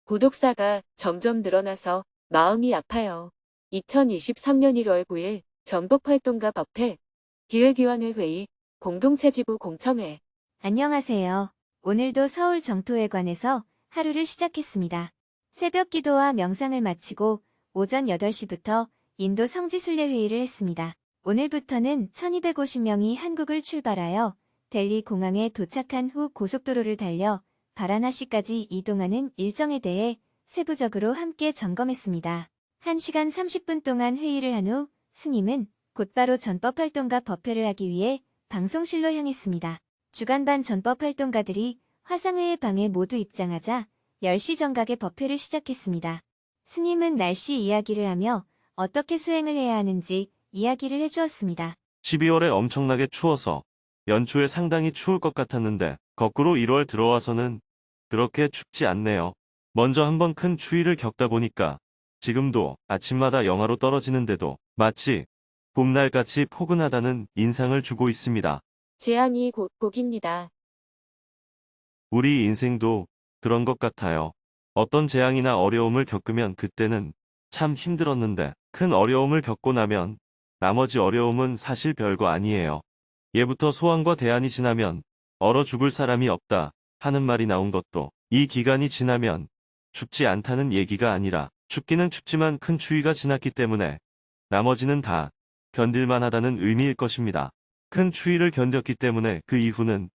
구독자가 점점 늘어나서 마음이 아파요. 2023년 1월 9일 전북활동가 법회 기획위원회 회의 공동체지부 공청회. 안녕하세요. 오늘도 서울 정토회관에서 하루를 시작했습니다. 새벽 기도와 명상을 마치고 오전 8시부터 인도 성지순례 회의를 했습니다. 오늘부터는 1250명이 한국을 출발하여 델리 공항에 도착한 후 고속도로를 달려 바라나시까지 이동하는 일정에 대해 세부적으로 함께 점검했습니다. 1시간 30분 동안 회의를 한 후 스님은 곧바로 전법활동가 법회를 하기 위해 방송실로 향했습니다. 주간반 전법활동가들이 화상회의 방에 모두 입장하자 10시 정각에 법회를 시작했습니다. 스님은 날씨 이야기를 하며 어떻게 수행을 해야 하는지 이야기를 해주었습니다. 12월에 엄청나게 추워서 연초에 상당히 추울 것 같았는데 거꾸로 1월 들어와서는 그렇게 춥지 않네요. 먼저 한번 큰 추위를 겪다 보니까 지금도 아침마다 영하로 떨어지는데도 마치 봄날같이 포근하다는 인상을 주고 있습니다. 재앙이 곧 복입니다. 우리 인생도 그런 것 같아요. 어떤 재앙이나 어려움을 겪으면 그때는 참 힘들었는데 큰 어려움을 겪고 나면 나머지 어려움은 사실 별거 아니에요. 예부터 소환과 대안이 지나면 얼어 죽을 사람이 없다 하는 말이 나온 것도 이 기간이 지나면 춥지 않다는 얘기가 아니라 춥기는 춥지만 큰 추위가 지났기 때문에 나머지는 다 견딜만 하다는 의미일 것입니다. 큰 추위를 견뎠기 때문에 그 이후는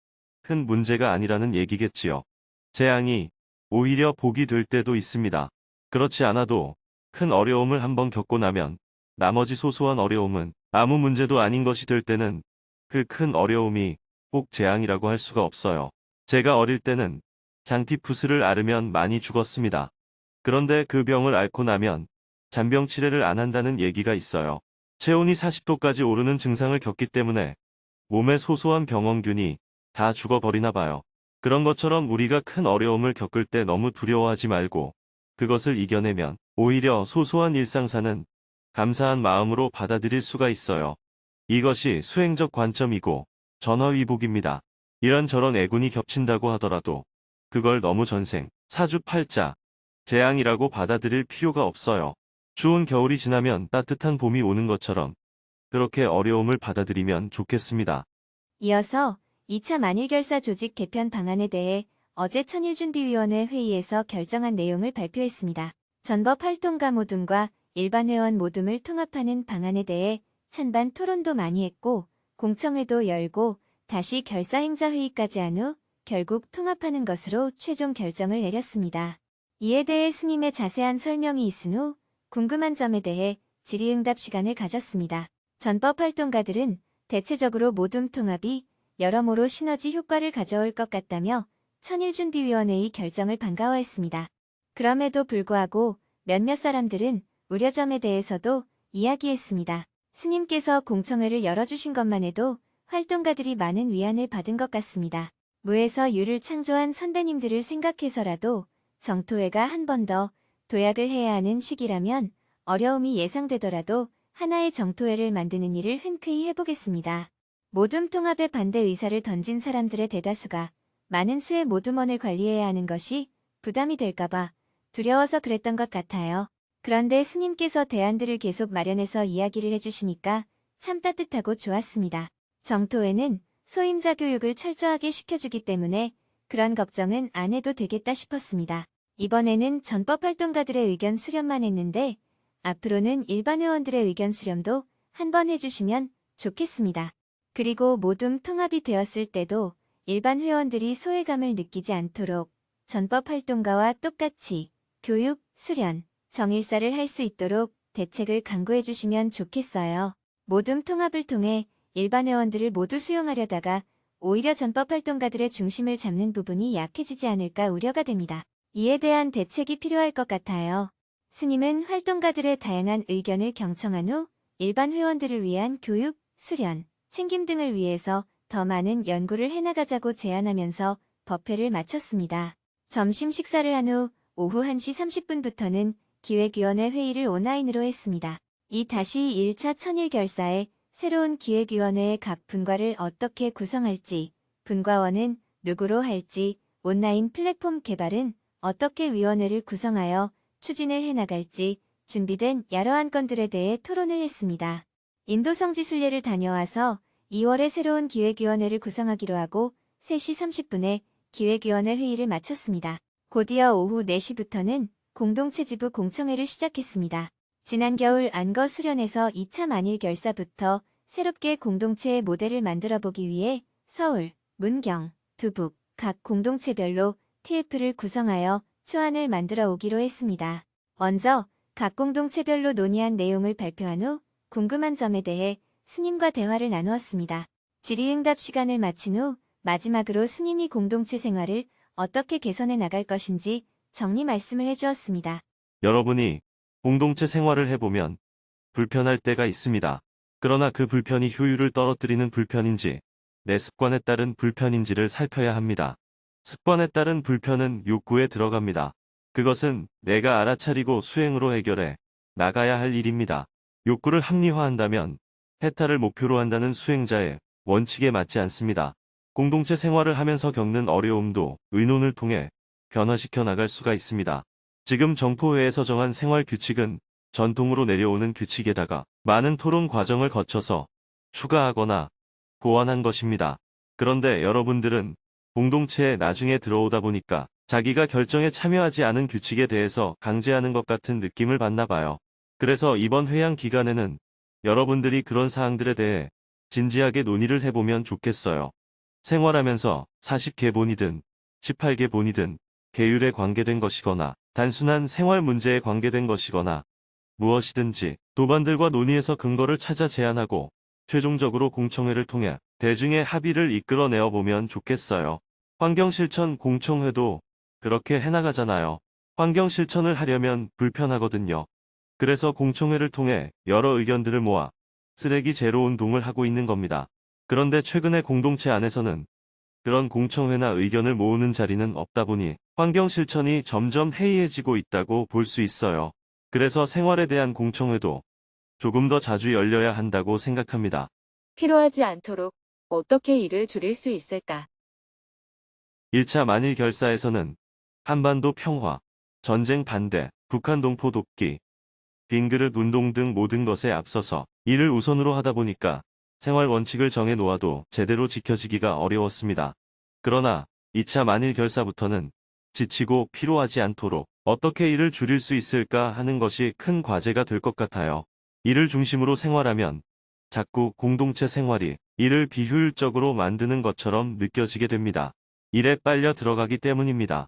큰 문제가 아니라는 얘기겠지요. 재앙이 오히려 복이 될 때도 있습니다. 그렇지 않아도 큰 어려움을 한번 겪고 나면 나머지 소소한 어려움은 아무 문제도 아닌 것이 될 때는 그 큰 어려움이 꼭 재앙이라고 할 수가 없어요. 제가 어릴 때는 장티푸스를 앓으면 많이 죽었습니다. 그런데 그 병을 앓고 나면 잔병 치레를 안 한다는 얘기가 있어요. 체온이 40도까지 오르는 증상을 겪기 때문에 몸의 소소한 병원균이 다 죽어버리나 봐요. 그런 것처럼 우리가 큰 어려움을 겪을 때 너무 두려워하지 말고 그것을 이겨내면 오히려 소소한 일상사는 감사한 마음으로 받아들일 수가 있어요. 이것이 수행적 관점이고 전화위복입니다. 이런저런 애군이 겹친다고 하더라도 그걸 너무 전생, 사주팔자, 재앙이라고 받아들일 필요가 없어요. 추운 겨울이 지나면 따뜻한 봄이 오는 것처럼 그렇게 어려움을 받아들이면 좋겠습니다. 이어서 2차 만일결사 조직 개편 방안에 대해 어제 천일준비위원회 회의에서 결정한 내용을 발표했습니다. 전법활동가 모둠과 일반 회원 모둠을 통합하는 방안에 대해 찬반 토론도 많이 했고 공청회도 열고 다시 결사행자회의까지 한 후 결국 통합하는 것으로 최종 결정을 내렸습니다. 이에 대해 스님의 자세한 설명이 있은 후 궁금한 점에 대해 질의응답 시간을 가졌습니다. 전법활동가들은 대체적으로 모둠 통합이 여러모로 시너지 효과를 가져올 것 같다며 천일준비위원회의 결정을 반가워했습니다. 그럼에도 불구하고 몇몇 사람들은 우려점에 대해서도 이야기했습니다. 스님께서 공청회를 열어주신 것만 해도 활동가들이 많은 위안을 받은 것 같습니다. 무에서 유를 창조한 선배님들을 생각해서라도 정토회가 한 번 더 도약을 해야 하는 시기라면 어려움이 예상되더라도 하나의 정토회를 만드는 일을 흔쾌히 해보겠습니다. 모둠 통합에 반대 의사를 던진 사람들의 대다수가 많은 수의 모둠원을 관리해야 하는 것이 부담이 될까봐 두려워서 그랬던 것 같아요. 그런데 스님께서 대안들을 계속 마련해서 이야기를 해주시니까 참 따뜻하고 좋았습니다. 정토회는 소임자 교육을 철저하게 시켜주기 때문에 그런 걱정은 안 해도 되겠다 싶었습니다. 이번에는 전법활동가들의 의견 수렴만 했는데 앞으로는 일반 회원들의 의견 수렴도 한번 해주시면 좋겠습니다. 그리고 모둠 통합이 되었을 때도 일반 회원들이 소외감을 느끼지 않도록 전법활동가와 똑같이 교육, 수련, 정일사를 할 수 있도록 대책을 강구해 주시면 좋겠어요. 모둠 통합을 통해 일반 회원들을 모두 수용하려다가 오히려 전법활동가들의 중심을 잡는 부분이 약해지지 않을까 우려가 됩니다. 이에 대한 대책이 필요할 것 같아요. 스님은 활동가들의 다양한 의견을 경청한 후 일반 회원들을 위한 교육, 수련, 챙김 등을 위해서 더 많은 연구를 해나가자고 제안하면서 법회를 마쳤습니다. 점심 식사를 한 후 오후 1시 30분부터는 기획위원회 회의를 온라인으로 했습니다. 이 다시 1차 천일 결사에 새로운 기획위원회의 각 분과를 어떻게 구성할지, 분과원은 누구로 할지, 온라인 플랫폼 개발은 어떻게 위원회를 구성하여 추진을 해나갈지 준비된 여러 안건들에 대해 토론을 했습니다. 인도 성지순례를 다녀와서 2월에 새로운 기획위원회를 구성하기로 하고 3시 30분에 기획위원회 회의를 마쳤습니다. 곧이어 오후 4시부터는 공동체 지부 공청회를 시작했습니다. 지난 겨울 안거 수련에서 2차 만일 결사부터 새롭게 공동체의 모델을 만들어보기 위해 서울, 문경, 두북 각 공동체별로 TF를 구성하여 초안을 만들어 오기로 했습니다. 먼저 각 공동체별로 논의한 내용을 발표한 후 궁금한 점에 대해 스님과 대화를 나누었습니다. 질의응답 시간을 마친 후 마지막으로 스님이 공동체 생활을 어떻게 개선해 나갈 것인지 정리 말씀을 해주었습니다. 여러분이 공동체 생활을 해보면 불편할 때가 있습니다. 그러나 그 불편이 효율을 떨어뜨리는 불편인지 내 습관에 따른 불편인지를 살펴야 합니다. 습관에 따른 불편은 욕구에 들어갑니다. 그것은 내가 알아차리고 수행으로 해결해 나가야 할 일입니다. 욕구를 합리화한다면 해탈을 목표로 한다는 수행자의 원칙에 맞지 않습니다. 공동체 생활을 하면서 겪는 어려움도 의논을 통해 변화시켜 나갈 수가 있습니다. 지금 정포회에서 정한 생활 규칙은 전통으로 내려오는 규칙에다가 많은 토론 과정을 거쳐서 추가하거나 보완한 것입니다. 그런데 여러분들은 공동체에 나중에 들어오다 보니까 자기가 결정에 참여하지 않은 규칙에 대해서 강제하는 것 같은 느낌을 받나 봐요. 그래서 이번 회양 기간에는 여러분들이 그런 사항들에 대해 진지하게 논의를 해보면 좋겠어요. 생활하면서 40계본이든 18계본이든 계율에 관계된 것이거나 단순한 생활 문제에 관계된 것이거나 무엇이든지 도반들과 논의해서 근거를 찾아 제안하고 최종적으로 공청회를 통해 대중의 합의를 이끌어내어 보면 좋겠어요. 환경실천 공청회도 그렇게 해나가잖아요. 환경실천을 하려면 불편하거든요. 그래서 공청회를 통해 여러 의견들을 모아 쓰레기 제로 운동을 하고 있는 겁니다. 그런데 최근에 공동체 안에서는 그런 공청회나 의견을 모으는 자리는 없다 보니 환경실천이 점점 해이해지고 있다고 볼 수 있어요. 그래서 생활에 대한 공청회도 조금 더 자주 열려야 한다고 생각합니다. 필요하지 않도록 어떻게 일을 줄일 수 있을까? 1차 만일 결사에서는 한반도 평화, 전쟁 반대, 북한 동포 돕기, 빈그릇 운동 등 모든 것에 앞서서 이를 우선으로 하다 보니까 생활 원칙을 정해 놓아도 제대로 지켜지기가 어려웠습니다. 그러나 2차 만일 결사부터는 지치고 피로하지 않도록 어떻게 일을 줄일 수 있을까 하는 것이 큰 과제가 될 것 같아요. 이를 중심으로 생활하면 자꾸 공동체 생활이 일을 비효율적으로 만드는 것처럼 느껴지게 됩니다. 일에 빨려 들어가기 때문입니다.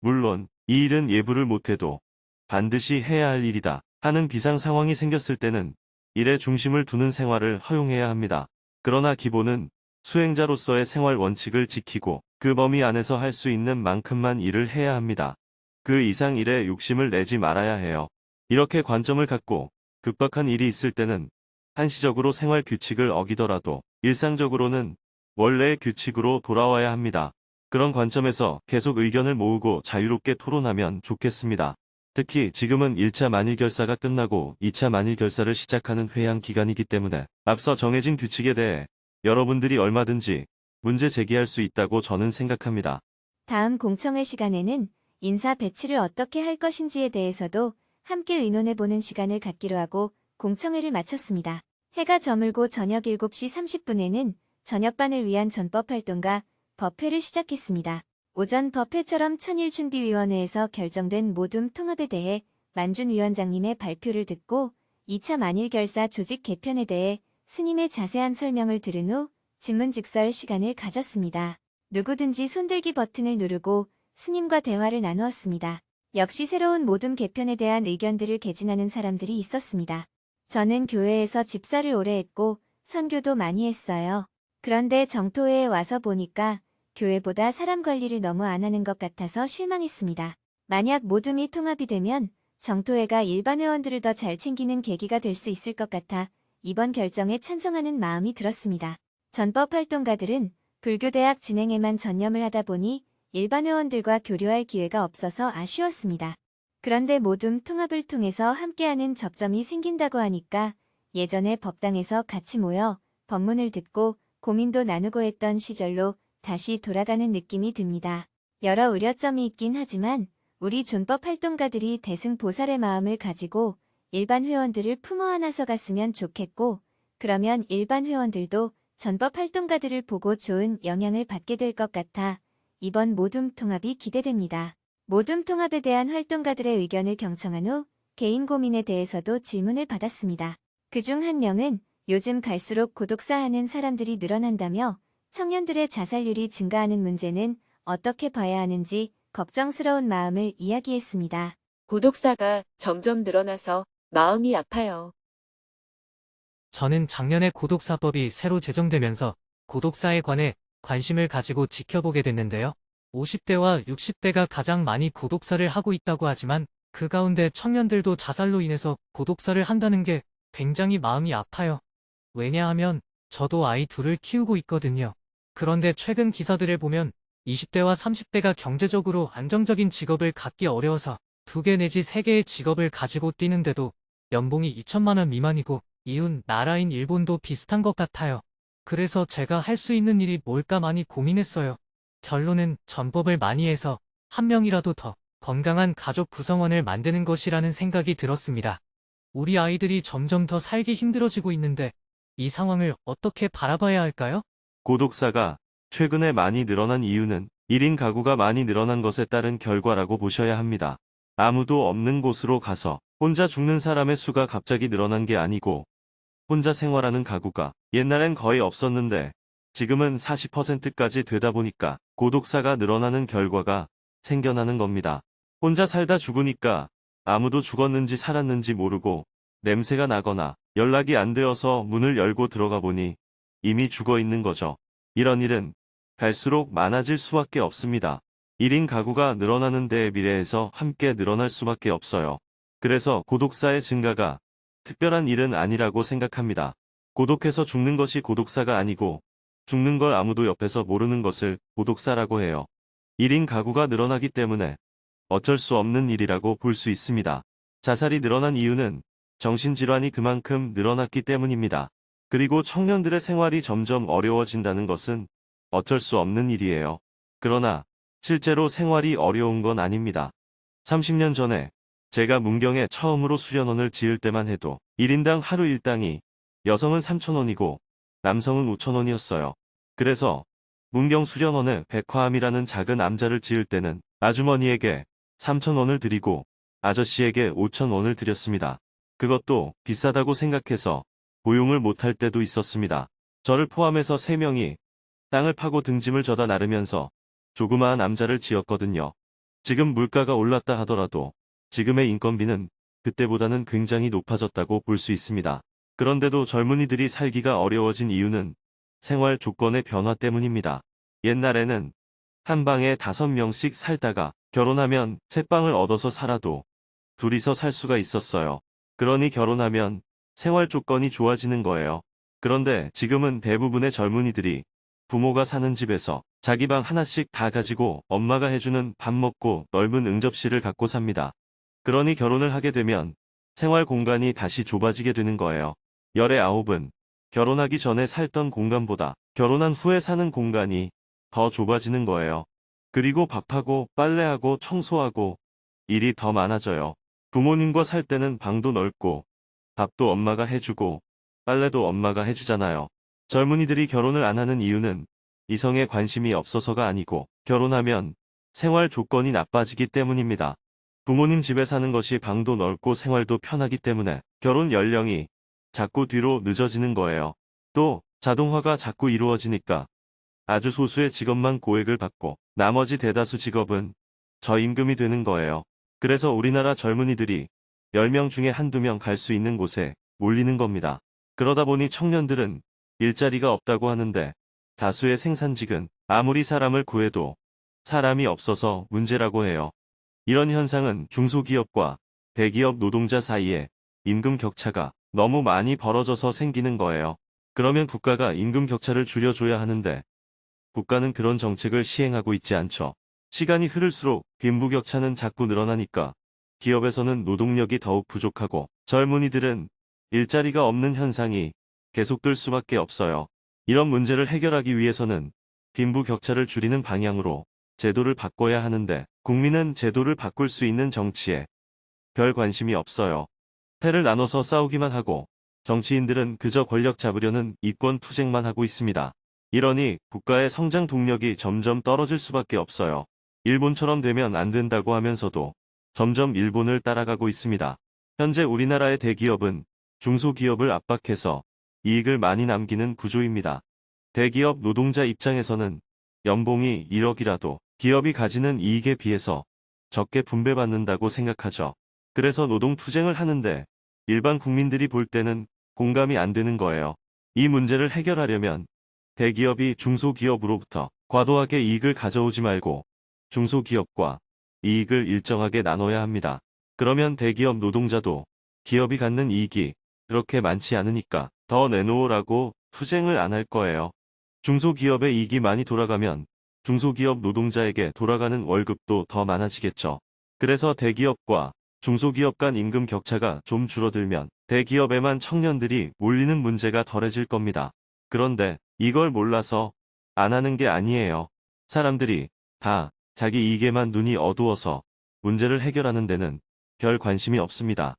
물론 이 일은 예부를 못해도 반드시 해야 할 일이다 하는 비상 상황이 생겼을 때는 일에 중심을 두는 생활을 허용해야 합니다. 그러나 기본은 수행자로서의 생활 원칙을 지키고 그 범위 안에서 할 수 있는 만큼만 일을 해야 합니다. 그 이상 일에 욕심을 내지 말아야 해요. 이렇게 관점을 갖고 급박한 일이 있을 때는 한시적으로 생활 규칙을 어기더라도 일상적으로는 원래의 규칙으로 돌아와야 합니다. 그런 관점에서 계속 의견을 모으고 자유롭게 토론하면 좋겠습니다. 특히 지금은 1차 만일 결사가 끝나고 2차 만일 결사를 시작하는 회양 기간이기 때문에 앞서 정해진 규칙에 대해 여러분들이 얼마든지 문제 제기할 수 있다고 저는 생각합니다. 다음 공청회 시간에는 인사 배치를 어떻게 할 것인지에 대해서도 함께 의논해보는 시간을 갖기로 하고 공청회를 마쳤습니다. 해가 저물고 저녁 7시 30분에는 저녁반을 위한 전법 활동과 법회를 시작했습니다. 오전 법회처럼 천일준비위원회에서 결정된 모둠 통합에 대해 만준 위원장님의 발표를 듣고 2차 만일결사 조직 개편에 대해 스님의 자세한 설명을 들은 후 질문즉설 시간을 가졌습니다. 누구든지 손들기 버튼을 누르고 스님과 대화를 나누었습니다. 역시 새로운 모둠 개편에 대한 의견들을 개진하는 사람들이 있었습니다. 저는 교회에서 집사를 오래 했고 선교도 많이 했어요. 그런데 정토회에 와서 보니까 교회보다 사람 관리를 너무 안 하는 것 같아서 실망했습니다. 만약 모둠이 통합이 되면 정토회가 일반 회원들을 더 잘 챙기는 계기가 될 수 있을 것 같아 이번 결정에 찬성하는 마음이 들었습니다. 전법 활동가들은 불교대학 진행에만 전념을 하다 보니 일반 회원들과 교류할 기회가 없어서 아쉬웠습니다. 그런데 모둠 통합을 통해서 함께하는 접점이 생긴다고 하니까 예전에 법당에서 같이 모여 법문을 듣고 고민도 나누고 했던 시절로 다시 돌아가는 느낌이 듭니다. 여러 우려점이 있긴 하지만 우리 존법 활동가들이 대승보살의 마음을 가지고 일반 회원들을 품어 안아서 갔으면 좋겠고, 그러면 일반 회원들도 전법 활동가들을 보고 좋은 영향을 받게 될 것 같아 이번 모둠 통합이 기대됩니다. 모둠 통합에 대한 활동가들의 의견을 경청한 후 개인 고민에 대해서도 질문을 받았습니다. 그중 한 명은 요즘 갈수록 고독사하는 사람들이 늘어난다며 청년들의 자살률이 증가하는 문제는 어떻게 봐야 하는지 걱정스러운 마음을 이야기했습니다. 고독사가 점점 늘어나서 마음이 아파요. 저는 작년에 고독사법이 새로 제정되면서 고독사에 관해 관심을 가지고 지켜보게 됐는데요. 50대와 60대가 가장 많이 고독사를 하고 있다고 하지만 그 가운데 청년들도 자살로 인해서 고독사를 한다는 게 굉장히 마음이 아파요. 왜냐하면 저도 아이 둘을 키우고 있거든요. 그런데 최근 기사들을 보면 20대와 30대가 경제적으로 안정적인 직업을 갖기 어려워서 2개 내지 3개의 직업을 가지고 뛰는데도 연봉이 2천만 원 미만이고 이웃 나라인 일본도 비슷한 것 같아요. 그래서 제가 할 수 있는 일이 뭘까 많이 고민했어요. 결론은 전법을 많이 해서 한 명이라도 더 건강한 가족 구성원을 만드는 것이라는 생각이 들었습니다. 우리 아이들이 점점 더 살기 힘들어지고 있는데 이 상황을 어떻게 바라봐야 할까요? 고독사가 최근에 많이 늘어난 이유는 1인 가구가 많이 늘어난 것에 따른 결과라고 보셔야 합니다. 아무도 없는 곳으로 가서 혼자 죽는 사람의 수가 갑자기 늘어난 게 아니고 혼자 생활하는 가구가 옛날엔 거의 없었는데 지금은 40%까지 되다 보니까 고독사가 늘어나는 결과가 생겨나는 겁니다. 혼자 살다 죽으니까 아무도 죽었는지 살았는지 모르고 냄새가 나거나 연락이 안 되어서 문을 열고 들어가 보니 이미 죽어 있는 거죠. 이런 일은 갈수록 많아질 수밖에 없습니다. 1인 가구가 늘어나는 데에 비례해서 함께 늘어날 수밖에 없어요. 그래서 고독사의 증가가 특별한 일은 아니라고 생각합니다. 고독해서 죽는 것이 고독사가 아니고 죽는 걸 아무도 옆에서 모르는 것을 고독사라고 해요. 1인 가구가 늘어나기 때문에 어쩔 수 없는 일이라고 볼 수 있습니다. 자살이 늘어난 이유는 정신질환이 그만큼 늘어났기 때문입니다. 그리고 청년들의 생활이 점점 어려워진다는 것은 어쩔 수 없는 일이에요. 그러나 실제로 생활이 어려운 건 아닙니다. 30년 전에 제가 문경에 처음으로 수련원을 지을 때만 해도 1인당 하루 일당이 여성은 3,000원이고 남성은 5,000원이었어요. 그래서 문경 수련원에 백화암이라는 작은 암자를 지을 때는 아주머니에게 3,000원을 드리고 아저씨에게 5,000원을 드렸습니다. 그것도 비싸다고 생각해서 고용을 못할 때도 있었습니다. 저를 포함해서 3명이 땅을 파고 등짐을 져다 나르면서 조그마한 암자를 지었거든요. 지금 물가가 올랐다 하더라도 지금의 인건비는 그때보다는 굉장히 높아졌다고 볼 수 있습니다. 그런데도 젊은이들이 살기가 어려워진 이유는 생활 조건의 변화 때문입니다. 옛날에는 한 방에 5명씩 살다가 결혼하면 새 방을 얻어서 살아도 둘이서 살 수가 있었어요. 그러니 결혼하면 생활 조건이 좋아지는 거예요. 그런데 지금은 대부분의 젊은이들이 부모가 사는 집에서 자기 방 하나씩 다 가지고 엄마가 해주는 밥 먹고 넓은 응접실을 갖고 삽니다. 그러니 결혼을 하게 되면 생활 공간이 다시 좁아지게 되는 거예요. 열의 9은 결혼하기 전에 살던 공간보다 결혼한 후에 사는 공간이 더 좁아지는 거예요. 그리고 밥하고 빨래하고 청소하고 일이 더 많아져요. 부모님과 살 때는 방도 넓고 밥도 엄마가 해주고 빨래도 엄마가 해주잖아요. 젊은이들이 결혼을 안 하는 이유는 이성에 관심이 없어서가 아니고 결혼하면 생활 조건이 나빠지기 때문입니다. 부모님 집에 사는 것이 방도 넓고 생활도 편하기 때문에 결혼 연령이 자꾸 뒤로 늦어지는 거예요. 또 자동화가 자꾸 이루어지니까 아주 소수의 직업만 고액을 받고 나머지 대다수 직업은 저임금이 되는 거예요. 그래서 우리나라 젊은이들이 10명 중에 한두 명 갈 수 있는 곳에 몰리는 겁니다. 그러다 보니 청년들은 일자리가 없다고 하는데 다수의 생산직은 아무리 사람을 구해도 사람이 없어서 문제라고 해요. 이런 현상은 중소기업과 대기업 노동자 사이에 임금 격차가 너무 많이 벌어져서 생기는 거예요. 그러면 국가가 임금 격차를 줄여줘야 하는데 국가는 그런 정책을 시행하고 있지 않죠. 시간이 흐를수록 빈부격차는 자꾸 늘어나니까 기업에서는 노동력이 더욱 부족하고 젊은이들은 일자리가 없는 현상이 계속될 수밖에 없어요. 이런 문제를 해결하기 위해서는 빈부격차를 줄이는 방향으로 제도를 바꿔야 하는데 국민은 제도를 바꿀 수 있는 정치에 별 관심이 없어요. 패를 나눠서 싸우기만 하고 정치인들은 그저 권력 잡으려는 이권 투쟁만 하고 있습니다. 이러니 국가의 성장 동력이 점점 떨어질 수밖에 없어요. 일본처럼 되면 안 된다고 하면서도 점점 일본을 따라가고 있습니다. 현재 우리나라의 대기업은 중소기업을 압박해서 이익을 많이 남기는 구조입니다. 대기업 노동자 입장에서는 연봉이 1억이라도 기업이 가지는 이익에 비해서 적게 분배받는다고 생각하죠. 그래서 노동투쟁을 하는데 일반 국민들이 볼 때는 공감이 안 되는 거예요. 이 문제를 해결하려면 대기업이 중소기업으로부터 과도하게 이익을 가져오지 말고 중소기업과 이익을 일정하게 나눠야 합니다. 그러면 대기업 노동자도 기업이 갖는 이익이 그렇게 많지 않으니까 더 내놓으라고 투쟁을 안 할 거예요. 중소기업의 이익이 많이 돌아가면 중소기업 노동자에게 돌아가는 월급도 더 많아지겠죠. 그래서 대기업과 중소기업 간 임금 격차가 좀 줄어들면 대기업에만 청년들이 몰리는 문제가 덜해질 겁니다. 그런데 이걸 몰라서 안 하는 게 아니에요. 사람들이 다 자기 이익에만 눈이 어두워서 문제를 해결하는 데는 별 관심이 없습니다.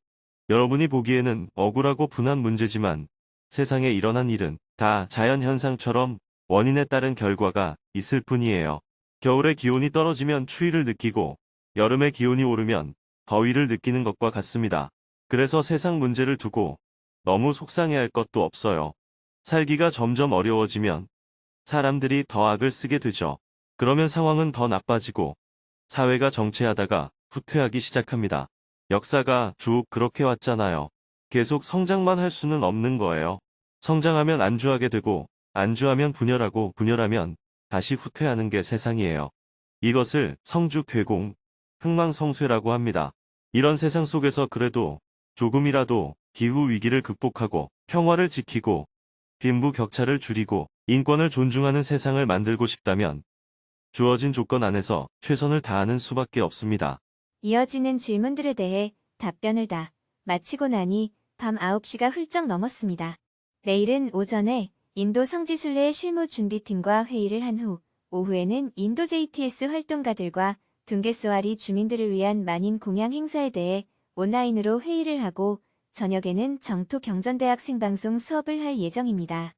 여러분이 보기에는 억울하고 분한 문제지만 세상에 일어난 일은 다 자연현상처럼 원인에 따른 결과가 있을 뿐이에요. 겨울에 기온이 떨어지면 추위를 느끼고 여름에 기온이 오르면 더위를 느끼는 것과 같습니다. 그래서 세상 문제를 두고 너무 속상해할 것도 없어요. 살기가 점점 어려워지면 사람들이 더 악을 쓰게 되죠. 그러면 상황은 더 나빠지고 사회가 정체하다가 후퇴하기 시작합니다. 역사가 쭉 그렇게 왔잖아요. 계속 성장만 할 수는 없는 거예요. 성장하면 안주하게 되고 안주하면 분열하고 분열하면 다시 후퇴하는 게 세상이에요. 이것을 성주괴공, 흥망성쇠라고 합니다. 이런 세상 속에서 그래도 조금이라도 기후위기를 극복하고 평화를 지키고 빈부격차를 줄이고 인권을 존중하는 세상을 만들고 싶다면 주어진 조건 안에서 최선을 다하는 수밖에 없습니다. 이어지는 질문들에 대해 답변을 다 마치고 나니 밤 9시가 훌쩍 넘었습니다. 내일은 오전에 인도 성지순례 실무준비팀과 회의를 한 후, 오후에는 인도 JTS 활동가들과 둥게스와리 주민들을 위한 만인 공양 행사에 대해 온라인으로 회의를 하고 저녁에는 정토 경전대학 생방송 수업을 할 예정입니다.